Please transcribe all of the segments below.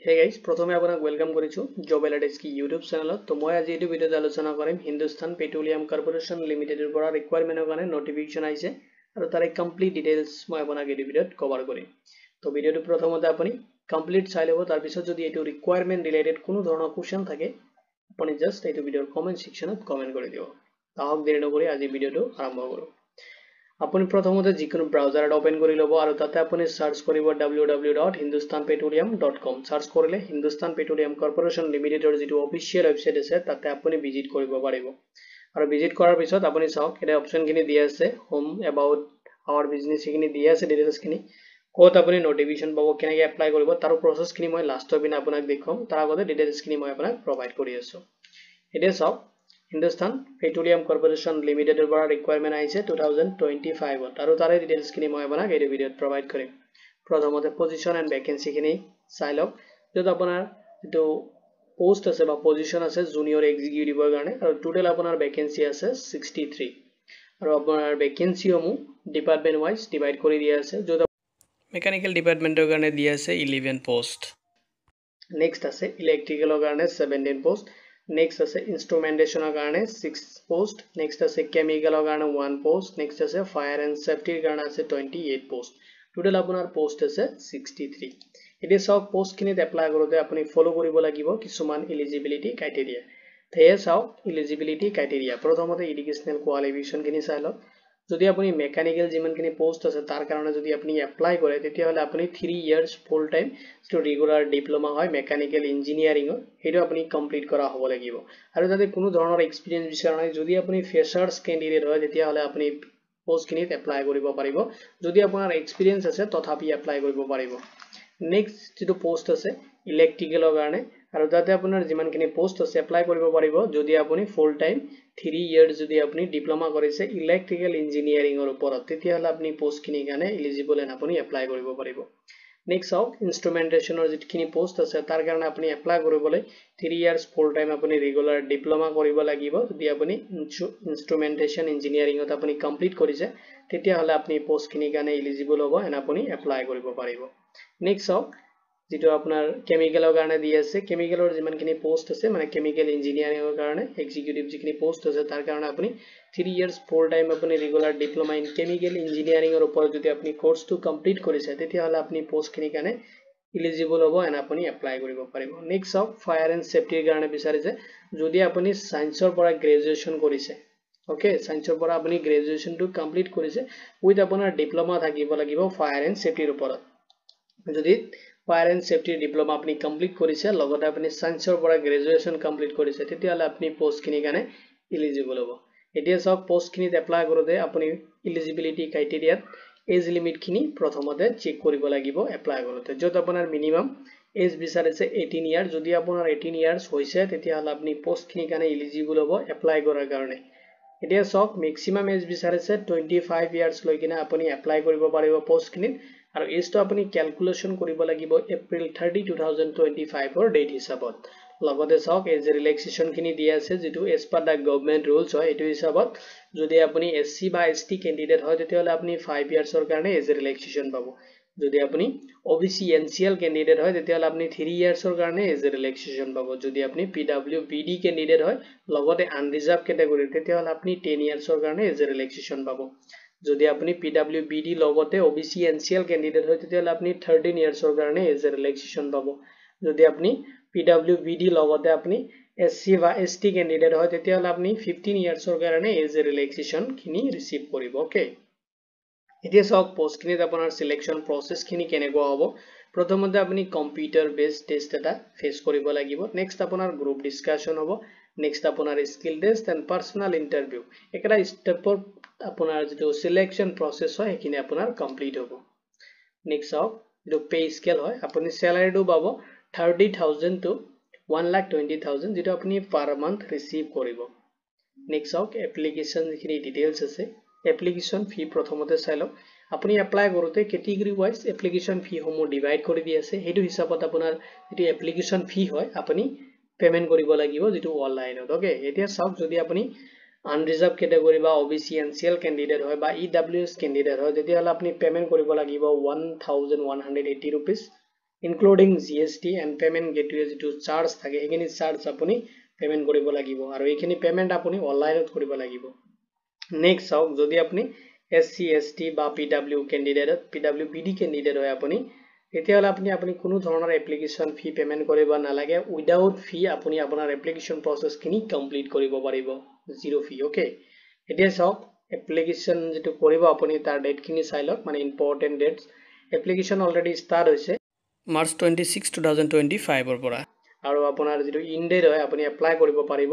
Hey guys, প্ৰথমে আপোনাক welcome কৰিছো জব এলাৰ্টছ কি ইউটিউব চেনেলত। তো মই আজি এই ভিডিঅ'ত আলোচনা কৰিম হিন্দুস্তান পেট্ৰোলিয়াম কৰ্পোৰেচন লিমিটেডৰ পৰা ৰিকুৱাৰমেন্টৰ কাৰণে নটিফিকেশন আহিছে আৰু তাৰে কমপ্লিট ডিটেইলছ মই আপোনাক এই ভিডিঅ'ত কভাৰ কৰিম। তো ভিডিঅ'টো প্ৰথমতে আপুনি কমপ্লিট চাই ল'ব, তাৰ পিছত যদি এইটো ৰিকুৱাৰমেন্ট ৰিলেটেড কোনো ধৰণৰ কোৱেশ্চন থাকে আপুনি জাস্ট এইটো ভিডিঅ'ৰ কমেন্ট সেকশনত কমেন্ট কৰি দিব। তাহক দেৰি নকৰি আজি ভিডিঅ'টো আৰম্ভ কৰো। আপুনি প্ৰথমতে যিকোনো ব্ৰাউজাৰত ওপেন কৰি ল'ব আৰু তাতে আপুনি সাৰ্চ কৰিব www.hindustan-petroleum.com। সাৰ্চ কৰিলে হিন্দুস্তান পেট্ৰোলিয়াম কৰ্পোৰেচন লিমিটেডৰ যিটো অফিচিয়েল ওয়েবসাইট আছে তাতে আপুনি ভিজিট কৰিব পাৰিব। আৰু ভিজিট কৰাৰ পিছত আপুনি চাওক এটা অপচনখিনি দিয়া আছে হোম এবাউট আৱাৰ বিজনেছ, সেইখিনি দিয়া আছে ডিটেইলছখিনি, ক'ত আপুনি নটিফিকেশন পাব, কেনেকৈ এপ্লাই কৰিব, তাৰ প্ৰসেছখিনি মই লাষ্টৰ পিনে আপোনাক দেখুৱাম। তাৰ আগতে ডিটেইলছখিনি মই আপোনাক প্ৰভাইড কৰি আছো। এতিয়া চাওক হিন্দুস্তান পেট্ৰোলিয়াম কৰ্পোৰেচন লিমিটেডৰ পৰা ৰিকুৱাৰমেন্ট আহিছে 2025ত আৰু তাৰে ডিটেইলছখিনি মই আপোনাক এই ভিডিঅ'ত প্ৰভাইড কৰিম। প্ৰথমতে পজিশন এণ্ড ভেকেন্সিখিনি চাই লওক, য'ত আপোনাৰ যিটো পোষ্ট আছে বা পজিশন আছে জুনিয়ৰ এক্সিকিউটিভৰ কাৰণে, আৰু টোটেল আপোনাৰ ভেকেন্সি আছে 63 আৰু আপোনাৰ ভেকেন্সিসমূহ ডিপাৰ্টমেন্ট ওয়াইজ ডিভাইড কৰি দিয়া আছে, য'ত মেকানিক্যাল ডিপাৰ্টমেন্টৰ কাৰণে দিয়া আছে 11 পোষ্ট। নেক্সট আছে ইলেক্ট্ৰিকেলৰ কাৰণে 17 পোষ্ট। নেক্সট আছে ইনস্ট্ৰুমেন্টেশনৰ কাৰণে 6 পোষ্ট। নেক্সট আছে কেমিকেলৰ কাৰণে 1 পোষ্ট। নেক্সট আছে ফায়াৰ এণ্ড সেফটিৰ কাৰণে আছে 28 পোষ্ট। টোটেল আপোনাৰ পোষ্ট আছে 63। এতিয়া চাওক পোষ্টখিনিত এপ্লাই কৰোঁতে আপুনি ফলো কৰিব লাগিব কিছুমান এলিজিবিলিটি ক্ৰাইটেৰিয়া। সেয়ে চাওক এলিজিবিলিটি ক্ৰাইটেৰিয়া। প্ৰথমতে এডুকেশনাল কোৱালিফিকেশনখিনি চাই লওক। যদি আপুনি মেকানিক্যাল যিমানখিনি পোষ্ট আছে তাৰ কাৰণে যদি আপুনি এপ্লাই কৰে তেতিয়াহ'লে আপুনি 3 ইয়াৰ্স ফুল টাইম যিটো ৰেগুলাৰ ডিপ্লোমা হয় মেকানিক্যাল ইঞ্জিনিয়াৰিঙৰ, সেইটো আপুনি কমপ্লিট কৰা হ'ব লাগিব। আৰু যাতে কোনো ধৰণৰ এক্সপিৰিয়েন্স বিচৰা নাই, যদি আপুনি ফ্ৰেছাৰ্ছ কেণ্ডিডেট হয় তেতিয়াহ'লে আপুনি পোষ্টখিনিত এপ্লাই কৰিব পাৰিব। যদি আপোনাৰ এক্সপিৰিয়েন্স আছে তথাপি এপ্লাই কৰিব পাৰিব। নেক্সট যিটো পোষ্ট আছে ইলেক্ট্ৰিকেলৰ কাৰণে, আৰু তাতে আপোনাৰ যিমানখিনি পোষ্ট আছে এপ্লাই কৰিব পাৰিব যদি আপুনি ফুল টাইম 3 ইয়াৰ্স যদি আপুনি ডিপ্লোমা কৰিছে ইলেক্ট্ৰিকেল ইঞ্জিনিয়াৰিঙৰ ওপৰত, তেতিয়াহ'লে আপুনি পোষ্টখিনিৰ কাৰণে এলিজিবল এণ্ড আপুনি এপ্লাই কৰিব পাৰিব। নেক্সট চাওক ইনস্ট্ৰুমেন্টেশনৰ যিখিনি পোষ্ট আছে তাৰ কাৰণে আপুনি এপ্লাই কৰিবলৈ 3 ইয়াৰ্স ফুল টাইম আপুনি ৰেগুলাৰ ডিপ্লোমা কৰিব লাগিব। যদি আপুনি ইনস্ট্ৰুমেন্টেশন ইঞ্জিনিয়াৰিঙত আপুনি কমপ্লিট কৰিছে তেতিয়াহ'লে আপুনি পোষ্টখিনিৰ কাৰণে এলিজিবল হ'ব এণ্ড আপুনি এপ্লাই কৰিব পাৰিব। নেক্সট চাওক যিটো আপোনাৰ কেমিকেলৰ কাৰণে দি আছে, কেমিকেলৰ যিমানখিনি পোষ্ট আছে মানে কেমিকেল ইঞ্জিনিয়াৰিঙৰ কাৰণে এক্সিকিউটিভ যিখিনি পোষ্ট আছে তাৰ কাৰণে আপুনি 3 ইয়াৰ্স ফুল টাইম আপুনি ৰেগুলাৰ ডিপ্লোমা ইন কেমিকেল ইঞ্জিনিয়াৰিঙৰ ওপৰত যদি আপুনি কোৰ্সটো কমপ্লিট কৰিছে তেতিয়াহ'লে আপুনি পোষ্টখিনিৰ কাৰণে এলিজিবল হ'ব এণ্ড আপুনি এপ্লাই কৰিব পাৰিব। নেক্সট চাওক ফায়াৰ এণ্ড সেফটিৰ কাৰণে বিচাৰিছে, যদি আপুনি সায়েন্সৰ পৰা গ্ৰেজুৱেশ্যন কৰিছে, ওকে, সায়েন্সৰ পৰা আপুনি গ্ৰেজুৱেশ্যনটো কমপ্লিট কৰিছে উইথ আপোনাৰ ডিপ্লোমা থাকিব লাগিব ফায়াৰ এণ্ড সেফটিৰ ওপৰত। যদি ফায়াৰ এণ্ড সেফটিৰ ডিপ্লোমা আপুনি কমপ্লিট কৰিছে লগতে আপুনি সায়েন্সৰ পৰা গ্ৰেজুৱেশ্যন কমপ্লিট কৰিছে তেতিয়াহ'লে আপুনি পোষ্টখিনিৰ কাৰণে এলিজিবল হ'ব। এতিয়া চাওক পোষ্টখিনিত এপ্লাই কৰোঁতে আপুনি এলিজিবিলিটি ক্ৰাইটেৰিয়াত এজ লিমিটখিনি প্ৰথমতে চেক কৰিব লাগিব এপ্লাই কৰোঁতে, য'ত আপোনাৰ মিনিমাম এজ বিচাৰিছে 18 ইয়াৰ্স। যদি আপোনাৰ 18 ইয়াৰ্স হৈছে তেতিয়াহ'লে আপুনি পোষ্টখিনিৰ কাৰণে এলিজিবল হ'ব এপ্লাই কৰাৰ কাৰণে। এতিয়া চাওক মেক্সিমাম এজ বিচাৰিছে 25 ইয়াৰ্স লৈ কিনে আপুনি এপ্লাই কৰিব পাৰিব পোষ্টখিনিত, আৰু এজটো আপুনি ক্যালকুলেশন কৰিব লাগিব এপ্ৰিল 30, 2025ৰ ডেট হিচাপত। লগতে চাওক এজ ৰিলেক্সেশনখিনি দিয়া আছে যিটো এজ পাৰ দা গভৰ্নমেন্ট ৰুলছ হয়, এইটো হিচাপত যদি আপুনি এসসি বা এসটি কেণ্ডিডেট হয় তেতিয়াহ'লে আপুনি 5 ইয়াৰ্সৰ কাৰণে এজ ৰিলেক্সেশন পাব। যদি আপুনি ওবিসি এনসিএল কেণ্ডিডেট হয় তেতিয়াহ'লে আপুনি 3 ইয়াৰ্সৰ কাৰণে এজ ৰিলেক্সেশন পাব। যদি আপুনি পিডব্লিউবিডি কেণ্ডিডেট হয় লগতে আনৰিজাৰ্ভ কেটেগৰী তেতিয়াহ'লে আপুনি 10 ইয়াৰ্সৰ কাৰণে এজ ৰিলেক্সেশন পাব। যদি আপুনি পিডব্লিউবিডি লগতে ওবিসি এনসিএল কেণ্ডিডেট হয় তেতিয়াহ'লে আপুনি 13 ইয়াৰ্সৰ কাৰণে এজ ৰিলেক্সেশন পাব। যদি আপুনি পিডব্লিউবিডি লগতে আপুনি এসসি বা এসটি কেণ্ডিডেট হয় তেতিয়াহ'লে আপুনি 15 ইয়াৰ্সৰ কাৰণে এজ ৰিলেক্সেশনখিনি ৰিসিভ কৰিব। ওকে, এতিয়া চাওক পোষ্টখিনিত আপোনাৰ সিলেকশন প্ৰসেছখিনি কেনেকুৱা হ'ব। প্ৰথমতে আপুনি কম্পিউটাৰ বেসড টেষ্ট এটা ফেচ কৰিব লাগিব। নেক্সট আপোনাৰ গ্ৰুপ ডিসকাশন হ'ব। নেক্সট আপোনাৰ skill test and personal interview. একটা ষ্টেপত আপোনাৰ যিটো সিলেকশন প্ৰসেছ হয় সেইখিনি আপোনাৰ কমপ্লিট হ'ব। নেক্সট চাওক যিটো পে স্কেল হয়, আপুনি স্যালাৰিটো পাব 30,000 to 1,20,000 যেটো আপুনি পাৰ মান্থ ৰিসিভ কৰিব। নেক্সট চাওক এপ্লিকেশন যিখিনি ডিটেইলছ আছে, এপ্লিকেশন ফি প্ৰথমতে চাই লওক। আপুনি এপ্লাই কৰোঁতে কেটেগৰী ওয়াইজ এপ্লিকেশন ফি সমূহ ডিভাইড কৰি দি আছে, সেইটো হিচাপত আপোনাৰ যিটো এপ্লিকেশন ফি হয় আপুনি পেমেন্ট কৰিব লাগিব যিটো অনলাইনত। ওকে, এতিয়া চাওক যদি আপুনি আনৰিজাৰ্ভ কেটেগৰী বা ওবিসি এনসিএল কেণ্ডিডেট হয় বা ইডব্লিউএছ কেণ্ডিডেট হয় তেতিয়াহ'লে আপুনি পেমেন্ট কৰিব লাগিব 1,180 rupees including GST and payment gateway যিটো চাৰ্জ থাকে সেইখিনি চাৰ্জ আপুনি পেমেণ্ট কৰিব লাগিব আৰু এইখিনি পেমেণ্ট আপুনি অনলাইনত কৰিব লাগিব নেক্সট চাওক যদি আপুনি এসসি এসটি বা পিডব্লিউ ক্যান্ডিডেট পিডব্লিউপিডি ক্যান্ডিডেট হয় আপুনি তেতিয়াহলে আপুনি কোনো ধৰণৰ এপ্লিকেশন ফি পেমেন্ট কৰিব নালাগে উইদাউট ফি আপুনি আপোনাৰ এপ্লিকেশন প্ৰসেস খিনি কমপ্লিট কৰিব পাৰিব জিৰো ফি ওকে এতিয়া চাওক এপ্লিকেশন যেটো কৰিব আপুনি তাৰ ডেট খিনি চাই লওক মানে important dates application already start হৈছে মাৰ্চ 26 2025 ৰ পৰা আৰু আপোনাৰ যেটো ইন ডেট হয় আপুনি এপ্লাই কৰিব পাৰিব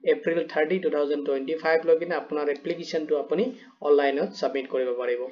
এপ্ৰিল 30 2025 লগিন আপোনাৰ এপ্লিকেশনটো আপুনি অনলাইনত সাবমিট কৰিব পাৰিব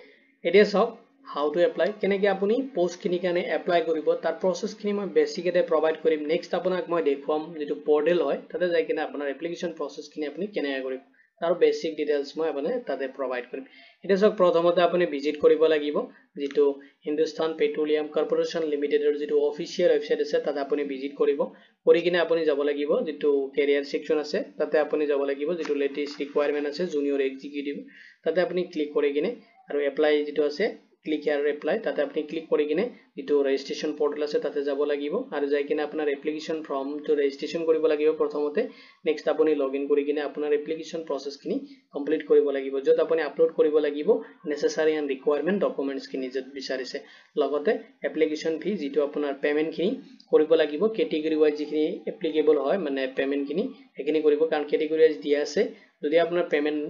এতিয়া চাওক হাউ টু এপ্লাই কেনেকৈ আপুনি পোষ্ট খিনি কাৰণে এপ্লাই কৰিব তাৰ প্ৰসেস খিনি মই বেসিকলি প্ৰভাইড কৰিম নেক্সট আপোনাক মই দেখুৱাম যেটো পোৰ্টেল হয় তাতে যাই কিনে আপোনাৰ এপ্লিকেশন প্ৰসেস খিনি আপুনি কেনেকৈ কৰিব তাৰ বেসিক ডিটেইলছ মই আপোনাক তাতে প্ৰভাইড কৰিম এতিয়া চাওক প্ৰথমতে আপুনি ভিজিট কৰিব লাগিব যেটো হিন্দুস্তান পেট্ৰোলিয়াম কৰ্পোৰেচন লিমিটেডৰ যেটো অফিচিয়েল ওয়েবসাইট আছে তাতে আপুনি ভিজিট কৰিব কৰি কিনে আপুনি যাব লাগিব যেটো কেৰিয়াৰ সেকশন আছে তাতে আপুনি যাব লাগিব যেটো লেটেস্ট ৰিকুৱায়াৰমেন্ট আছে জুনিয়ৰ এক্সিকিউটিভ তাতে আপুনি ক্লিক কৰি কিনে আৰু এপ্লাই যেটো আছে ক্লিক হিয়াৰ এপ্লাই তাতে আপুনি ক্লিক কৰি কিনে যেটো ৰেজিষ্ট্ৰেচন পোৰ্টেল আছে তাতে যাব লাগিব আৰু যাই কিনে আপোনাৰ এপ্লিকেশন ফৰ্ম টো ৰেজিষ্ট্ৰেচন কৰিব লাগিব প্ৰথমতে নেক্সট আপুনি লগইন কৰি কিনে আপোনাৰ এপ্লিকেশন প্ৰসেস খিনি কমপ্লিট কৰিব লাগিব যত আপুনি আপলোড কৰিব লাগিব নেসেসাৰী এণ্ড ৰিকুৱায়াৰমেন্ট ডকুমেন্টছ খিনি যত বিচাৰিছে লগতে এপ্লিকেশন ফি যেটো আপোনাৰ পেমেন্ট খিনি কৰিব লাগিব কেটেগৰী ওয়াইজ যিখিনি এপ্লিকেবল হয় মানে পেমেন্ট খিনি এখিনি কৰিব কাৰণ কেটেগৰী ওয়াইজ দিয়া আছে যদি আপোনাৰ পেমেন্ট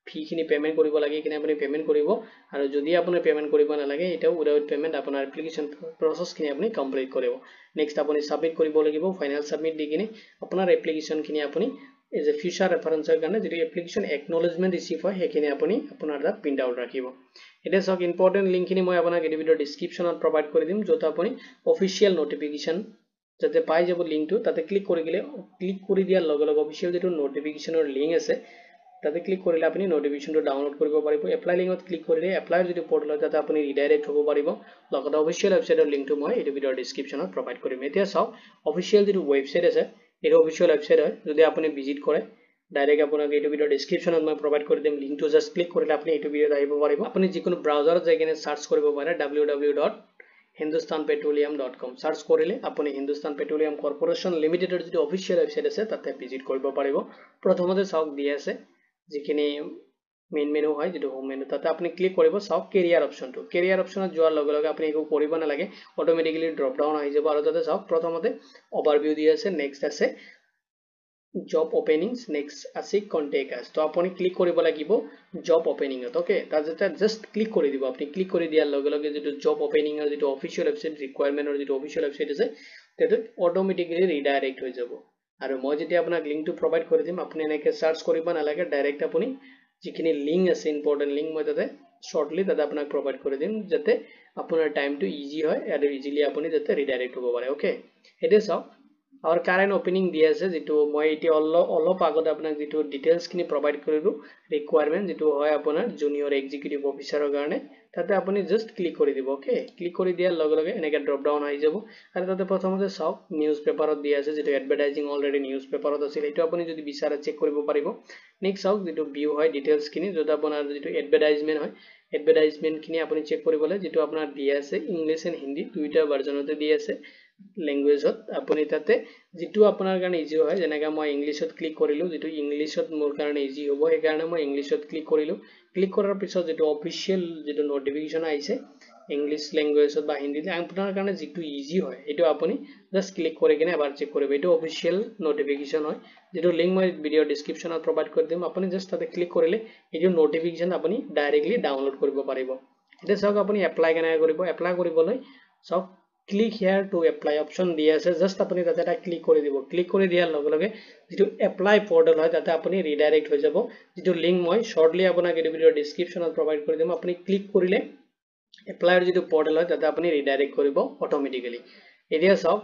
ফি খিনি পেমেন্ট কৰিব লাগে কিনে আপুনি পেমেন্ট কৰিব আৰু যদি আপুনি পেমেন্ট কৰিব নালাগে এটা উইদাউট পেমেন্ট আপোনাৰ এপ্লিকেশন প্ৰসেস খিনি আপুনি কমপ্লিট কৰিব নেক্সট আপুনি সাবমিট কৰিব লাগিব ফাইনাল সাবমিট দি কিনে আপোনাৰ এপ্লিকেশন খিনি আপুনি এজ এ ফিউচাৰ ৰেফাৰেন্সৰ কাৰণে যেটো এপ্লিকেশন একনলেজমেন্ট ৰিসিভ হয় হেখিনি আপুনি আপোনাৰ তাত প্ৰিন্ট আউট ৰাখিব এটা সক ইম্পৰ্টেন্ট লিংক খিনি মই আপোনাক এই ভিডিঅ ডেসক্ৰিপচনত প্ৰভাইড কৰি দিম যত আপুনি অফিচিয়েল নোটিফিকেশন যাতে পাই যাব লিংকটো তাতে ক্লিক কৰি দিয়াৰ লগে লগে অফিচিয়েল যেটো নোটিফিকেশনৰ লিংক আছে তাতে ক্লিক কৰিলে আপুনি নোটিফিকেশনটো ডাউনলোড কৰিব পাৰিব এপ্লাই লিংকত ক্লিক কৰিলে এপ্লাইৰ যেটো পোৰ্টেল তাতে আপুনি ৰিডাইৰেক্ট হ'ব পাৰিব লগতে অফিচিয়েল ওয়েবসাইটৰ লিংকটো মই এই ভিডিঅৰ ডেসক্ৰিপচনত প্ৰভাইড কৰিম এতিয়া চাওক অফিচিয়েল যেটো ওয়েবসাইট আছে এই অফিচিয়েল ওয়েবসাইট হয় যদি আপুনি ভিজিট কৰে ডাইৰেক্ট আপোনাক এই ভিডিঅৰ ডেসক্ৰিপচনত মই প্ৰভাইড কৰি দিম লিংকটো জাস্ট ক্লিক কৰিলে আপুনি এই ভিডিঅত আহিব পাৰিব আপুনি যিকোনো ব্ৰাউজাৰত যাই কিনে সাৰ্চ কৰিব পাৰে www.hindustanpetroleum.com সাৰ্চ কৰিলে আপুনি হিন্দুস্তান পেট্ৰোলিয়াম কৰ্পোৰেচন লিমিটেডৰ যেটো অফিচিয়েল ওয়েবসাইট আছে তাতে ভিজিট কৰিব পাৰিব প্ৰথমতে চাওক দি আছে যিখিনি মেইন মেনু হয় যেটো হোম মেনু তাতে আপুনি ক্লিক কৰিব চাওক কেৰিয়াৰ অপচনটো কেৰিয়াৰ অপচনত যোৱাৰ লগে লগে আপুনি একো কৰিব নালাগে অটোমেটিক্যালি ড্ৰপ ডাউন আহি যাব আৰু তাতে চাওক প্ৰথমতে ওভাৰভিউ দি আছে নেক্সট আছে জব ওপেনিংস নেক্সট আছে কন্টাক্ট আস তো আপুনি ক্লিক কৰিব লাগিব জব ওপেনিংত ওকে তাতে জাস্ট ক্লিক কৰি দিব আপুনি ক্লিক কৰি দিয়াৰ লগে লগে যেটো জব ওপেনিংৰ যেটো অফিচিয়েল ওয়েবসাইট ৰিকুৱায়াৰমেন্টৰ যেটো অফিচিয়েল ওয়েবসাইট আছে তেটো অটোমেটিক্যালি ৰিডাইৰেক্ট হৈ যাব আৰু মই যেতিয়া আপোনাক লিংকটো প্ৰভাইড কৰি দিম আপুনি এনেকৈ সাৰ্চ কৰিব নালাগে ডাইৰেক্ট আপুনি যিখিনি লিংক আছে ইম্পৰ্টেন্ট লিংক মই তাতে শৰ্টলি তাতে আপোনাক প্ৰভাইড কৰি দিম যাতে আপোনাৰ টাইমটো ইজি হয় আৰু ইজিলি আপুনি যাতে ৰিডাইৰেক্ট হ'ব পাৰে ওকে এটা চাওক our current opening দিয়া আছে যেটো মই এটি অলপ আগত আপোনাক যেটো ডিটেইলছ খিনি প্ৰভাইড কৰিলো ৰিকুৱায়াৰমেন্ট যেটো হয় আপোনাৰ জুনিয়ৰ এক্সিকিউটিভ অফিচাৰৰ কাৰণে তাতে আপুনি জাস্ট ক্লিক কৰি দিব ওকে ক্লিক কৰি দিয়াৰ লগে লগে এনেকা ড্ৰপ ডাউন আহি যাব আৰু তাতে প্ৰথমতে চাওক নিউজ পেপাৰত দিয়া আছে যেটো এডভাৰটাইজিং অলৰেডি নিউজ পেপাৰত আছিল এটো আপুনি যদি বিচাৰে চেক কৰিব পাৰিব নেক্সট চাওক যেটো ভিউ হয় ডিটেইলছ খিনি যত আপোনাৰ যেটো এডভাৰটাইজমেন্ট হয় এডভাৰটাইজমেন্ট খিনি আপুনি চেক কৰিবলৈ যেটো আপোনাৰ দিয়া আছে ইংলিশ এণ্ড হিন্দী দুইটা ভাৰ্জনতে দিয়া আছে ল্যাঙ্গুৱেজত আপুনি তাতে যেটো আপোনাৰ কাৰণে ইজি হয় যেনেকা মই ইংলিশত ক্লিক কৰিলো যেটো ইংলিশত মোৰ কাৰণে ইজি হ'ব এই কাৰণে মই ইংলিশত ক্লিক কৰিলো ক্লিক কৰাৰ পিছত যেটো অফিচিয়েল যেটো নোটিফিকেশন আইছে ইংলিশ ল্যাঙ্গুৱেজত বা হিন্দীত আপোনাৰ কাৰণে যেটো ইজি হয় এটো আপুনি জাস্ট ক্লিক কৰি কিনে এবাৰ চেক কৰিব এটো অফিচিয়েল নোটিফিকেশন হয় যেটো লিংক মই ভিডিও ডেসক্ৰিপচনত প্ৰভাইড কৰি দিম আপুনি জাস্ট তাতে ক্লিক কৰিলে এটো নোটিফিকেশন আপুনি ডাইৰেক্টলি ডাউনলোড কৰিব পাৰিব এটা চাওক আপুনি এপ্লাই কেনে কৰিব এপ্লাই কৰিবলৈ চাওক click here to apply option দিয়া আছে জাস্ট আপুনি তাতে এটা ক্লিক কৰি দিব ক্লিক কৰি দিয়াৰ লগে লগে যেটো এপ্লাই পোৰ্টেল হয় তাতে আপুনি ৰিডাইৰেক্ট হৈ যাব যেটো লিংক মই শৰ্টলি আপোনাক এই ভিডিঅৰ ডেসক্ৰিপচনত প্ৰভাইড কৰি দিম আপুনি ক্লিক কৰিলে এপ্লাইৰ যেটো পোৰ্টেল হয় তাতে আপুনি ৰিডাইৰেক্ট কৰিব অটোমেটিক্যালি এতিয়া চাওক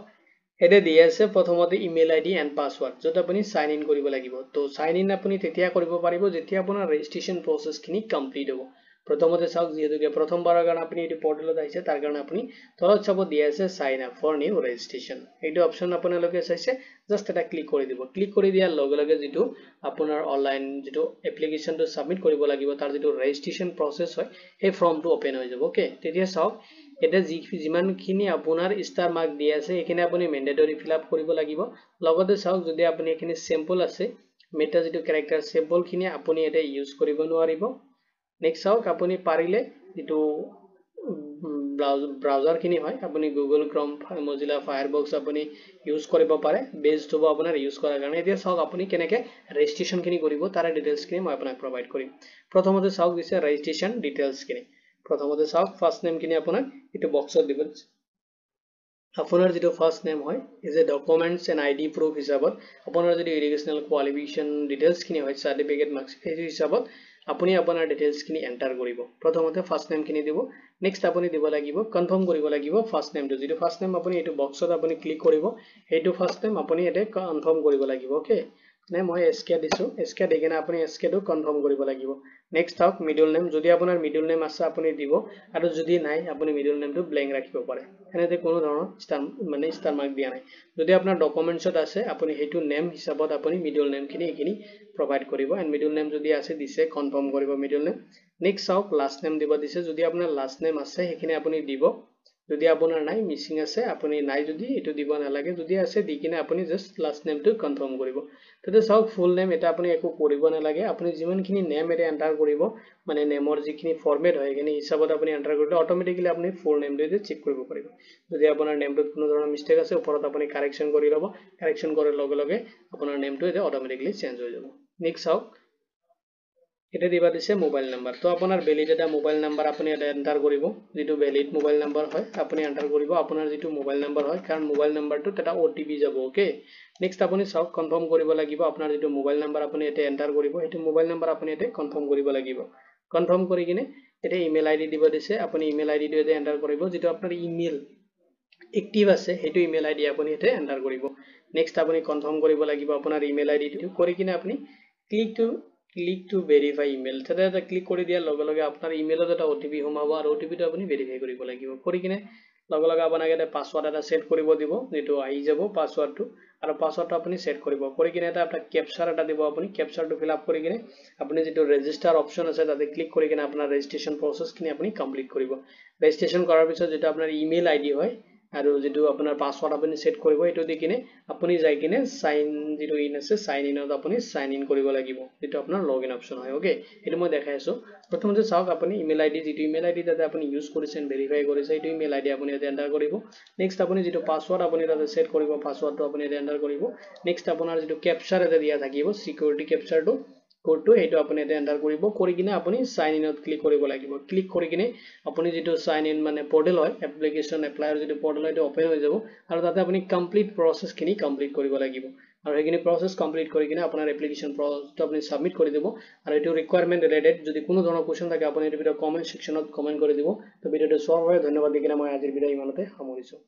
এতে দিয়া আছে প্ৰথমতে ইমেইল আইডি এণ্ড পাসওয়াৰ্ড যত আপুনি সাইন ইন কৰিব লাগিব তো সাইন ইন আপুনি তেতিয়া কৰিব পাৰিব যেতিয়া আপোনাৰ ৰেজিষ্ট্ৰেচন প্ৰসেস খিনি কমপ্লিট হ'ব প্ৰথমতে চাওক যেহেতু প্ৰথমবাৰৰ কাৰণে আপুনি এই পোৰ্টেলত আহিছে তাৰ কাৰণে আপুনি তলত চাব দিয়া আছে sign up for new registration এইটো অপচন আপোনালোকে চাইছে জাস্ট এটা ক্লিক কৰি দিব ক্লিক কৰি দিয়াৰ লগে লগে যেটো আপোনাৰ অনলাইন যেটো এপ্লিকেশনটো সাবমিট কৰিব লাগিব তাৰ যেটো ৰেজিষ্ট্ৰেচন প্ৰসেস হয় এই ফৰ্মটো ওপেন হৈ যাব ওকে তেতিয়া চাওক এটা যিমানখিনি আপোনাৰ ষ্টাৰ মাৰ্ক দিয়া আছে এখানে আপুনি ম্যান্ডেটৰি ফিল আপ কৰিব লাগিব লগতে চাওক যদি আপুনি এখানে স্যাম্পল আছে মেটা যেটো ক্যাৰেক্টাৰ স্যাম্পল খিনি আপুনি এটা ইউজ কৰিব নোৱাৰিব নেক্সট চাওক আপুনি পাৰিলে যেটো ব্ৰাউজাৰ খিনি হয় আপুনি গুগল ক্ৰোম মজিলা ফায়াৰবক্স আপুনি ইউজ কৰিব পাৰে বেস্ট হ'ব আপোনাৰ ইউজ কৰাৰ কাৰণে এতিয়া চাওক আপুনি কেনেকে ৰেজিষ্ট্ৰেচন খিনি কৰিব তাৰ ডিটেইলছ খিনি মই আপোনাক প্ৰভাইড কৰিম প্ৰথমতে চাওক দিছে ৰেজিষ্ট্ৰেচন ডিটেইলছ খিনি প্ৰথমতে চাওক ফাৰ্স্ট নেম খিনি আপোনাক এটো বক্সত দিব আপোনাৰ যেটো ফাৰ্স্ট নেম হয় is a documents and ID proof হিচাপত আপোনাৰ যদি এডুকেশনাল কোৱালিফিকেশন ডিটেইলছ খিনি হয় সাৰ্টিফিকেট মাৰ্কস এই হিচাপত আপুনি আপোনাৰ ডিটেইলছ খিনি এন্টাৰ কৰিব প্ৰথমতে ফাৰ্স্ট নেম খিনি দিব নেক্সট আপুনি দিব লাগিব কনফাৰ্ম কৰিব লাগিব ফাৰ্স্ট নেমটো যেটো ফাৰ্স্ট নেম আপুনি এটো বক্সত আপুনি ক্লিক কৰিব এইটো ফাৰ্স্ট নেম আপুনি এতে কনফাৰ্ম কৰিব লাগিব ওকে নে মই এসকে দিছো এসকে দেখিনা আপুনি এসকে টো কনফাৰ্ম কৰিব লাগিব নেক্সট চাওক মিডল নেম যদি আপোনাৰ মিডল নেম আছে আপুনি দিব আৰু যদি নাই আপুনি মিডল নেমটো ব্ল্যাঙ্ক ৰাখিব পাৰে এনেতে কোনো ধৰণৰ ষ্টাৰ মাৰ্ক দিয়া নাই যদি আপোনাৰ ডকুমেন্টছত আছে আপুনি হেতু নেম হিচাপত আপুনি মিডল নেম খিনি এখিনি প্ৰভাইড কৰিব এন্ড মিডল নেম যদি আছে দিছে কনফাৰ্ম কৰিব মিডল নেম নেক্সট চাওক লাষ্ট নেম দিব দিছে যদি আপোনাৰ লাষ্ট নেম আছে হেখিনি আপুনি দিব যদি আপোনাৰ নাই মিসিং আছে আপুনি নাই যদি এটো দিব নালাগে যদি আছে দি কিনে আপুনি জাস্ট লাষ্ট নেমটো কনফাৰ্ম কৰিব ততে চাওক ফুল নেম এটা আপুনি একো কৰিব নালাগে আপুনি যিমানখিনি নেম এৰে এন্টাৰ কৰিব মানে নেমৰ যিখিনি ফৰম্যাট হয় কিনে হিচাপত আপুনি এন্টাৰ কৰিলে অটোমেটিক্যালি আপুনি ফুল নেমটো চেক কৰিব পাৰিব যদি আপোনাৰ নেমটোত কোনো ধৰণৰ মিস্টেক আছে ওপৰত আপুনি কাৰেকচন কৰি লব কাৰেকচন কৰাৰ লগে লগে আপোনাৰ নেমটো এটা অটোমেটিক্যালি চেঞ্জ হৈ যাব নেক্সট চাওক এটা দিবা দিছে মোবাইল নাম্বাৰ তো আপোনাৰ ভ্যালিড এটা মোবাইল নাম্বাৰ আপুনি এটা এন্টাৰ কৰিব যেটো ভ্যালিড মোবাইল নাম্বাৰ হয় আপুনি এন্টাৰ কৰিব আপোনাৰ যেটো মোবাইল নাম্বাৰ হয় কাৰণ মোবাইল নাম্বাৰটো এটা ওটিপি যাব ওকে নেক্সট আপুনি চাওক কনফাৰ্ম কৰিব লাগিব আপোনাৰ যেটো মোবাইল নাম্বাৰ আপুনি এটা এন্টাৰ কৰিব হেতু মোবাইল নাম্বাৰ আপুনি এটা কনফাৰ্ম কৰিব লাগিব কনফাৰ্ম কৰি কিনে এটা ইমেইল আইডি দিব দিছে আপুনি ইমেইল আইডিটো এটা এন্টাৰ কৰিব যেটো আপোনাৰ ইমেইল এক্টিভ আছে হেতু ইমেইল আইডি আপুনি এটা এন্টাৰ কৰিব নেক্সট আপুনি কনফাৰ্ম কৰিব লাগিব আপোনাৰ ইমেইল আইডিটো কৰি কিনে আপুনি ক্লিক টু ভেৰিফাই ইমেইল তাতে এটা ক্লিক কৰি দিয়াৰ লগে লগে আপোনাৰ ইমেইলত এটা ওটিপি সোমাব আৰু ওটিপিটো আপুনি ভেৰিফাই কৰিব লাগিব কৰি কিনে লগে লগে আপোনাক এটা পাসওয়াৰ্ড এটা সেট কৰিব দিব যেটো আহি যাব পাসওয়াৰ্ডটো আৰু পাসওয়াৰ্ডটো আপুনি সেট কৰিব কৰি কিনে এটা ক্যাপচাৰ এটা দিব আপুনি ক্যাপচাৰটো ফিল আপ কৰি কিনে আপুনি যেটো ৰেজিষ্টাৰ অপচন আছে তাতে ক্লিক কৰি কিনে আপোনাৰ ৰেজিষ্ট্ৰেচন প্ৰসেছখিনি আপুনি কমপ্লিট কৰিব ৰেজিষ্ট্ৰেচন কৰাৰ পিছত যেটো আপোনাৰ ইমেইল আইডি হয় আৰু যেটো আপোনাৰ পাসওয়াৰ্ড আপুনি সেট কৰিব এটো দি কিনে আপুনি যাই কিনে সাইন যেটো ইন আছে সাইন ইনত আপুনি সাইন ইন কৰিব লাগিব যেটো আপোনাৰ লগইন অপচন হয় ওকে এটো মই দেখাই আছো প্ৰথমতে চাওক আপুনি ইমেইল আইডি যেটো ইমেইল আইডি তাতে আপুনি ইউজ কৰিছেন ভেৰিফাই কৰিছে এটো ইমেইল আইডি আপুনি এটা এন্টাৰ কৰিব নেক্সট আপুনি যেটো পাসওয়াৰ্ড আপুনি তাতে সেট কৰিব পাসওয়াৰ্ডটো আপুনি এটা এন্টাৰ কৰিব নেক্সট আপোনাৰ যেটো ক্যাপচাৰ এটা দিয়া থাকিব সিকিউৰিটি ক্যাপচাৰটো কোডটো এটো আপুনি এটা এন্টাৰ কৰিব কৰি কিনে আপুনি সাইন ইনত ক্লিক কৰিব লাগিব ক্লিক কৰি কিনে আপুনি যেটো সাইন ইন মানে পোৰ্টেল হয় এপ্লিকেশন এপ্লায়াৰ যেটো পোৰ্টেল হয় এটো ওপেন হৈ যাব আৰু তাতে আপুনি কমপ্লিট প্ৰসেছখিনি কমপ্লিট কৰিব লাগিব আৰু হেখিনি প্ৰসেছ কমপ্লিট কৰি কিনে আপোনাৰ এপ্লিকেশন প্ৰসেছটো আপুনি সাবমিট কৰি দিব আৰু এটো ৰিকোয়াৰমেন্ট ৰিলেটেড যদি কোনো ধৰণৰ কোৱেশ্চন থাকে আপুনি এটো ভিডিও কমেন্ট সেকশনত কমেন্ট কৰি দিব তো ভিডিওটো চোৱাৰ বাবে ধন্যবাদ দি কিনে মই আজিৰ ভিডিও ইমানতে সামৰিছো